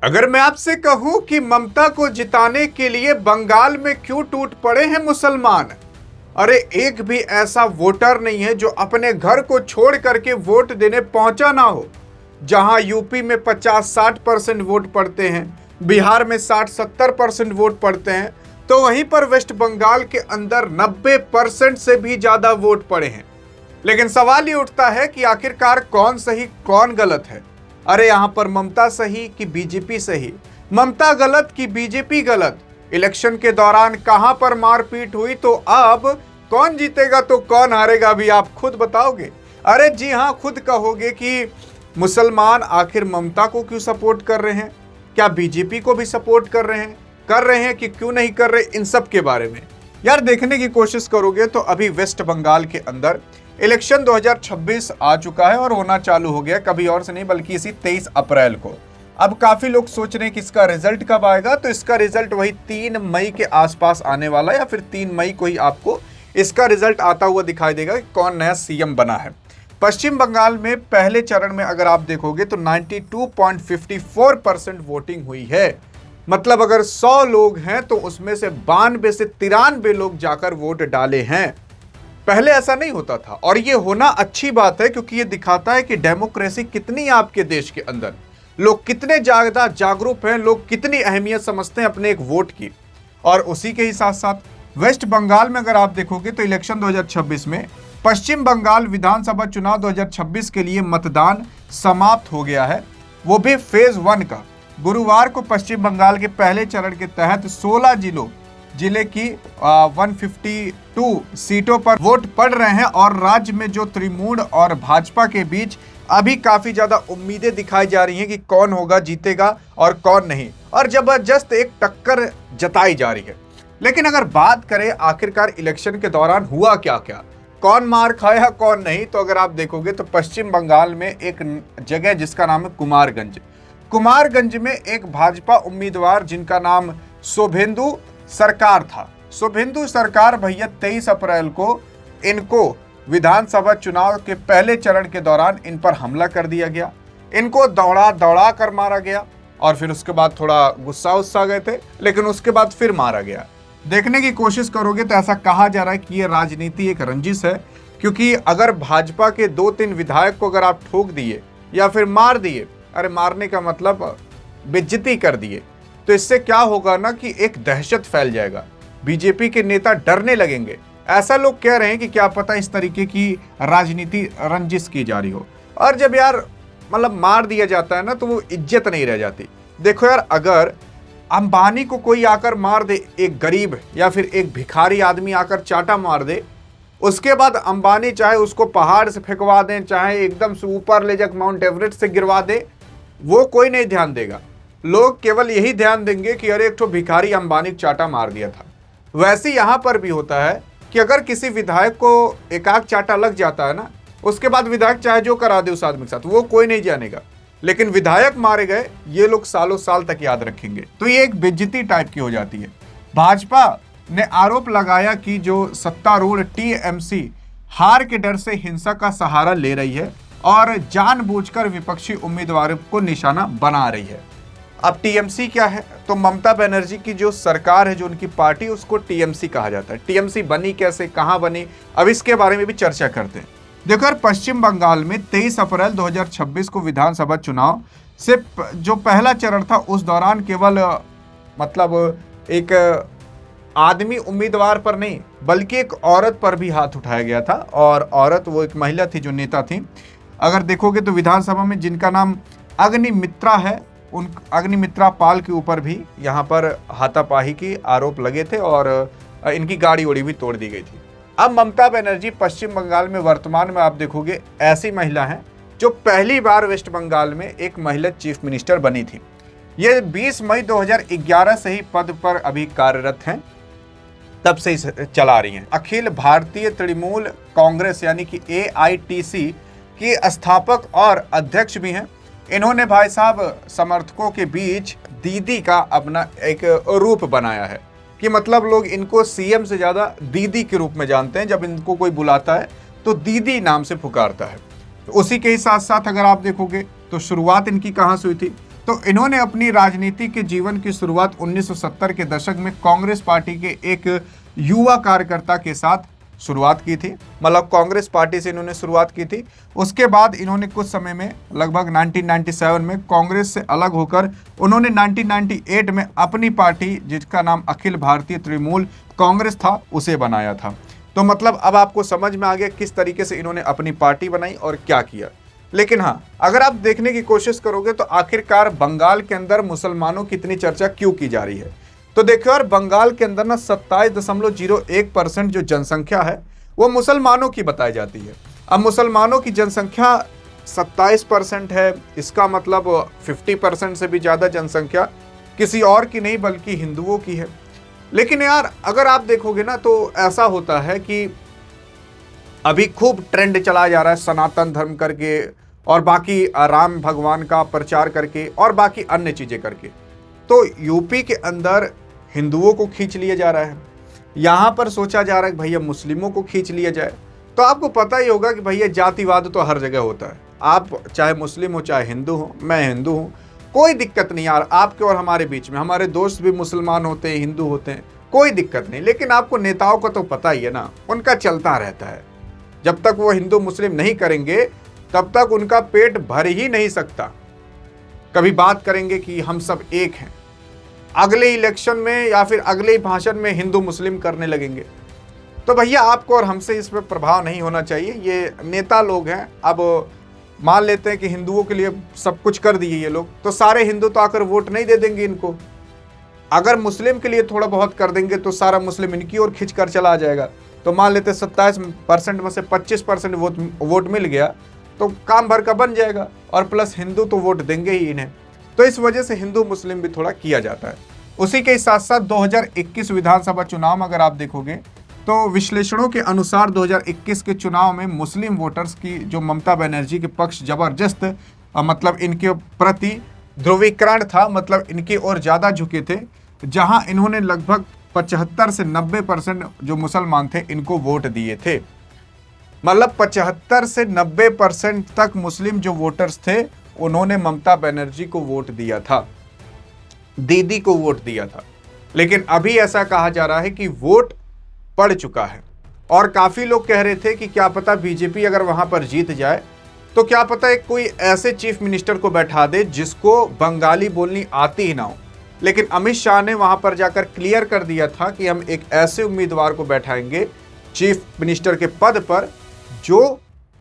अगर मैं आपसे कहूं कि ममता को जिताने के लिए बंगाल में क्यों टूट पड़े हैं मुसलमान, अरे एक भी ऐसा वोटर नहीं है जो अपने घर को छोड़ करके वोट देने पहुंचा ना हो। जहां यूपी में 50-60% वोट पड़ते हैं, बिहार में 60-70% वोट पड़ते हैं, तो वहीं पर वेस्ट बंगाल के अंदर 90% से भी ज्यादा वोट पड़े हैं। लेकिन सवाल ये उठता है कि आखिरकार कौन सही कौन गलत है। अरे यहां पर ममता सही कि बीजेपी सही, ममता गलत कि बीजेपी गलत, इलेक्शन के दौरान कहां पर मारपीट हुई, तो अब कौन जीतेगा तो कौन हारेगा अभी आप खुद बताओगे। अरे जी हां, खुद कहोगे कि मुसलमान आखिर ममता को क्यों सपोर्ट कर रहे हैं, क्या बीजेपी को भी सपोर्ट कर रहे हैं कि क्यों नहीं कर रहे, इन सब के बारे में यार देखने की कोशिश करोगे तो अभी वेस्ट बंगाल के अंदर इलेक्शन 2026 आ चुका है और होना चालू हो गया, कभी और से नहीं बल्कि इसी 23 अप्रैल को। अब काफी लोग सोच रहे हैं कि इसका रिजल्ट कब आएगा, तो इसका रिजल्ट वही 3 मई के आसपास आने वाला है, या फिर 3 मई को ही आपको इसका रिजल्ट आता हुआ दिखाई देगा कि कौन नया सीएम बना है। पश्चिम बंगाल में पहले चरण में अगर आप देखोगे तो 92.54% वोटिंग हुई है। मतलब अगर 100 लोग हैं तो उसमें से 92 से 93 लोग जाकर वोट डाले हैं। पहले ऐसा नहीं होता था और ये होना अच्छी बात है, क्योंकि ये दिखाता है कि डेमोक्रेसी कितनी आपके देश के अंदर, लोग कितने ज्यादा जागरूक हैं, लोग कितनी अहमियत समझते हैं अपने एक वोट की। और उसी के ही साथ साथ वेस्ट बंगाल में अगर आप देखोगे तो इलेक्शन 2026 में पश्चिम बंगाल विधानसभा चुनाव 2026 के लिए मतदान समाप्त हो गया है, वो भी फेज 1 का। गुरुवार को पश्चिम बंगाल के पहले चरण के तहत 16 जिले की 152 सीटों पर वोट पड़ रहे हैं और राज्य में जो तृणमूल और भाजपा के बीच अभी काफी ज्यादा उम्मीदें दिखाई जा रही हैं कि कौन होगा जीतेगा और कौन नहीं, और जबरदस्त एक टक्कर जताई जा रही है। लेकिन अगर बात करें आखिरकार इलेक्शन के दौरान हुआ क्या क्या, कौन मार खाया कौन नहीं, तो अगर आप देखोगे तो पश्चिम बंगाल में एक जगह जिसका नाम है कुमारगंज में एक भाजपा उम्मीदवार जिनका नाम शुभेंदु सरकार था। शुभेंदु सरकार भैया 23 अप्रैल को इनको विधानसभा चुनाव के पहले चरण के दौरान इन पर हमला कर दिया गया, इनको दौड़ा कर मारा गया और फिर उसके बाद थोड़ा गुस्सा गए थे, लेकिन उसके बाद फिर मारा गया। देखने की कोशिश करोगे तो ऐसा कहा जा रहा है कि ये राजनीति एक रंजिश है, क्योंकि अगर भाजपा के 2-3 विधायक को अगर आप ठोक दिए या फिर मार दिए, अरे मारने का मतलब बेइज्जती कर दिए, तो इससे क्या होगा ना कि एक दहशत फैल जाएगा, बीजेपी के नेता डरने लगेंगे। ऐसा लोग कह रहे हैं कि क्या पता इस तरीके की राजनीति रंजिश की जा रही हो। और जब यार मतलब मार दिया जाता है ना तो वो इज्जत नहीं रह जाती। देखो यार, अगर अंबानी को कोई आकर मार दे, एक गरीब या फिर एक भिखारी आदमी आकर चाटा मार दे, उसके बाद अंबानी चाहे उसको पहाड़ से फेंकवा दें, चाहे एकदम से ऊपर ले जाकर माउंट एवरेस्ट से गिरवा दे, वो कोई नहीं ध्यान देगा। लोग केवल यही ध्यान देंगे कि अरे एक तो भिखारी अंबानी को चाटा मार दिया था। वैसे यहां पर भी होता है कि अगर किसी विधायक को एकाक चाटा लग जाता है ना, उसके बाद विधायक चाहे जो करा दे उस आदमी के साथ, वो कोई नहीं जानेगा, लेकिन विधायक मारे गए ये लोग सालों साल तक याद रखेंगे। तो ये एक बेइज्जती टाइप की हो जाती है। भाजपा ने आरोप लगाया कि जो सत्तारूढ़ टीएमसी हार के डर से हिंसा का सहारा ले रही है और जानबूझकर विपक्षी उम्मीदवारों को निशाना बना रही है। अब टीएमसी क्या है, तो ममता बनर्जी की जो सरकार है, जो उनकी पार्टी, उसको टीएमसी कहा जाता है। टीएमसी बनी कैसे, कहां बनी, अब इसके बारे में भी चर्चा करते हैं। देखो यार, पश्चिम बंगाल में 23 अप्रैल 2026 को विधानसभा चुनाव से जो पहला चरण था, उस दौरान केवल मतलब एक आदमी उम्मीदवार पर नहीं बल्कि एक औरत पर भी हाथ उठाया गया था, और औरत वो एक महिला थी जो नेता थी। अगर देखोगे तो विधानसभा में जिनका नाम अग्निमित्रा है, उन अग्निमित्रा पाल के ऊपर भी यहाँ पर हाथापाई की आरोप लगे थे और इनकी गाड़ी उड़ी भी तोड़ दी गई थी। अब ममता बनर्जी पश्चिम बंगाल में वर्तमान में आप देखोगे ऐसी महिला हैं जो पहली बार वेस्ट बंगाल में एक महिला चीफ मिनिस्टर बनी थी। ये 20 मई 2011 से ही पद पर अभी कार्यरत हैं, तब से ही चला रही हैं। अखिल भारतीय तृणमूल कांग्रेस यानी कि AITC की स्थापक और अध्यक्ष भी हैं। इन्होंने भाई साहब समर्थकों के बीच दीदी का अपना एक रूप बनाया है कि मतलब लोग इनको सीएम से ज़्यादा दीदी के रूप में जानते हैं। जब इनको कोई बुलाता है तो दीदी नाम से पुकारता है। तो उसी के ही साथ साथ अगर आप देखोगे तो शुरुआत इनकी कहाँ से हुई थी, तो इन्होंने अपनी राजनीति के जीवन की शुरुआत 1970 के दशक में कांग्रेस पार्टी के एक युवा कार्यकर्ता के साथ शुरुआत की थी। मतलब कांग्रेस पार्टी से इन्होंने शुरुआत की थी। उसके बाद इन्होंने कुछ समय में लगभग 1997 में कांग्रेस से अलग होकर उन्होंने 1998 में अपनी पार्टी, जिसका नाम अखिल भारतीय तृणमूल कांग्रेस था, उसे बनाया था। तो मतलब अब आपको समझ में आ गया किस तरीके से इन्होंने अपनी पार्टी बनाई और क्या किया। लेकिन हाँ, अगर आप देखने की कोशिश करोगे तो आखिरकार बंगाल के अंदर मुसलमानों की इतनी चर्चा क्यों की जा रही है, तो देखो यार, बंगाल के अंदर ना 27.01% जो जनसंख्या है वो मुसलमानों की बताई जाती है। अब मुसलमानों की जनसंख्या 27% है, इसका मतलब 50% से भी ज़्यादा जनसंख्या किसी और की नहीं बल्कि हिंदुओं की है। लेकिन यार अगर आप देखोगे ना तो ऐसा होता है कि अभी खूब ट्रेंड चला जा रहा है सनातन धर्म करके और बाकी राम भगवान का प्रचार करके और बाकी अन्य चीज़ें करके। तो यूपी के अंदर हिंदुओं को खींच लिया जा रहा है, यहाँ पर सोचा जा रहा है कि भैया मुस्लिमों को खींच लिया जाए। तो आपको पता ही होगा कि भैया जातिवाद तो हर जगह होता है। आप चाहे मुस्लिम हो चाहे हिंदू हो, मैं हिंदू हूँ, कोई दिक्कत नहीं यार, आपके और हमारे बीच में। हमारे दोस्त भी मुसलमान होते हैं, हिंदू होते हैं, कोई दिक्कत नहीं। लेकिन आपको नेताओं का तो पता ही है ना, उनका चलता रहता है। जब तक वो हिंदू मुस्लिम नहीं करेंगे तब तक उनका पेट भर ही नहीं सकता। कभी बात करेंगे कि हम सब एक हैं, अगले इलेक्शन में या फिर अगले भाषण में हिंदू मुस्लिम करने लगेंगे। तो भैया आपको और हमसे इस पर प्रभाव नहीं होना चाहिए। ये नेता लोग हैं, अब मान लेते हैं कि हिंदुओं के लिए सब कुछ कर दिए ये लोग, तो सारे हिंदू तो आकर वोट नहीं दे देंगे इनको। अगर मुस्लिम के लिए थोड़ा बहुत कर देंगे तो सारा मुस्लिम इनकी ओर खिंच कर चला जाएगा। तो मान लेते 27% में से 25% वोट मिल गया तो काम भर का बन जाएगा, और प्लस हिंदू तो वोट देंगे ही इन्हें। तो इस वजह से हिंदू मुस्लिम भी थोड़ा किया जाता है। उसी के साथ साथ 2021 विधानसभा चुनाव में अगर आप देखोगे तो विश्लेषणों के अनुसार 2021 के चुनाव में मुस्लिम वोटर्स की जो ममता बनर्जी के पक्ष जबरदस्त मतलब इनके प्रति ध्रुवीकरण था, मतलब इनकी ओर ज़्यादा झुके थे, जहां इन्होंने लगभग 75 से 90% जो मुसलमान थे इनको वोट दिए थे। मतलब 75 से 90% तक मुस्लिम जो वोटर्स थे उन्होंने ममता बनर्जी को वोट दिया था, दीदी को वोट दिया था। लेकिन अभी ऐसा कहा जा रहा है कि वोट पड़ चुका है, और काफ़ी लोग कह रहे थे कि क्या पता बीजेपी अगर वहां पर जीत जाए तो क्या पता एक कोई ऐसे चीफ मिनिस्टर को बैठा दे जिसको बंगाली बोलनी आती ही ना हो। लेकिन अमित शाह ने वहां पर जाकर क्लियर कर दिया था कि हम एक ऐसे उम्मीदवार को बैठाएंगे चीफ मिनिस्टर के पद पर जो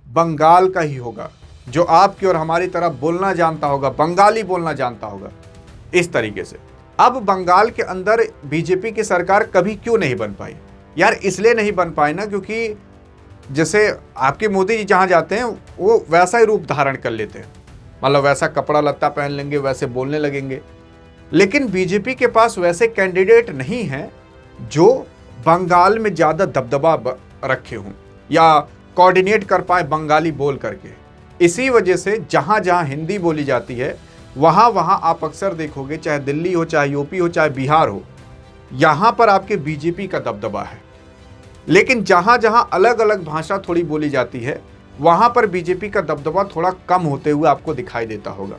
बंगाल का ही होगा, जो आपकी और हमारी तरह बोलना जानता होगा, बंगाली बोलना जानता होगा। इस तरीके से अब बंगाल के अंदर बीजेपी की सरकार कभी क्यों नहीं बन पाई यार? इसलिए नहीं बन पाई ना क्योंकि जैसे आपके मोदी जी जहाँ जाते हैं वो वैसा ही रूप धारण कर लेते हैं, मतलब वैसा कपड़ा लत्ता पहन लेंगे, वैसे बोलने लगेंगे। लेकिन बीजेपी के पास वैसे कैंडिडेट नहीं हैं जो बंगाल में ज़्यादा दबदबा रखे हों या कोऑर्डिनेट कर पाए बंगाली बोल करके। इसी वजह से जहाँ जहाँ हिंदी बोली जाती है वहाँ वहाँ आप अक्सर देखोगे, चाहे दिल्ली हो, चाहे यूपी हो, चाहे बिहार हो, यहाँ पर आपके बीजेपी का दबदबा है। लेकिन जहाँ जहाँ अलग अलग भाषा थोड़ी बोली जाती है वहाँ पर बीजेपी का दबदबा थोड़ा कम होते हुए आपको दिखाई देता होगा।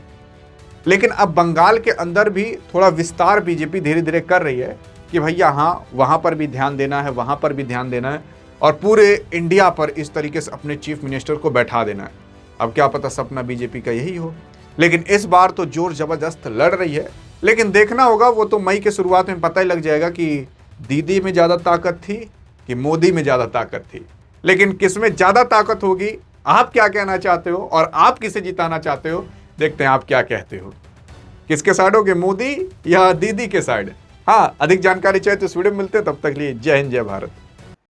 लेकिन अब बंगाल के अंदर भी थोड़ा विस्तार बीजेपी धीरे धीरे कर रही है कि भैया हाँ, वहाँ पर भी ध्यान देना है, वहाँ पर भी ध्यान देना है, और पूरे इंडिया पर इस तरीके से अपने चीफ मिनिस्टर को बैठा देना है। अब क्या पता सपना बीजेपी का यही हो। लेकिन इस बार तो जोर जबरदस्त लड़ रही है। लेकिन देखना होगा, वो तो मई के शुरुआत में पता ही लग जाएगा कि दीदी में ज़्यादा ताकत थी कि मोदी में ज़्यादा ताकत थी। लेकिन किस में ज़्यादा ताकत होगी, आप क्या कहना चाहते हो और आप किसे जिताना चाहते हो, देखते हैं आप क्या कहते हो। किसके साइड होगे, मोदी या दीदी के साइड? हाँ, अधिक जानकारी चाहिए तो इस वीडियो में मिलते हैं। तब तक लिए जय हिंद, जय भारत।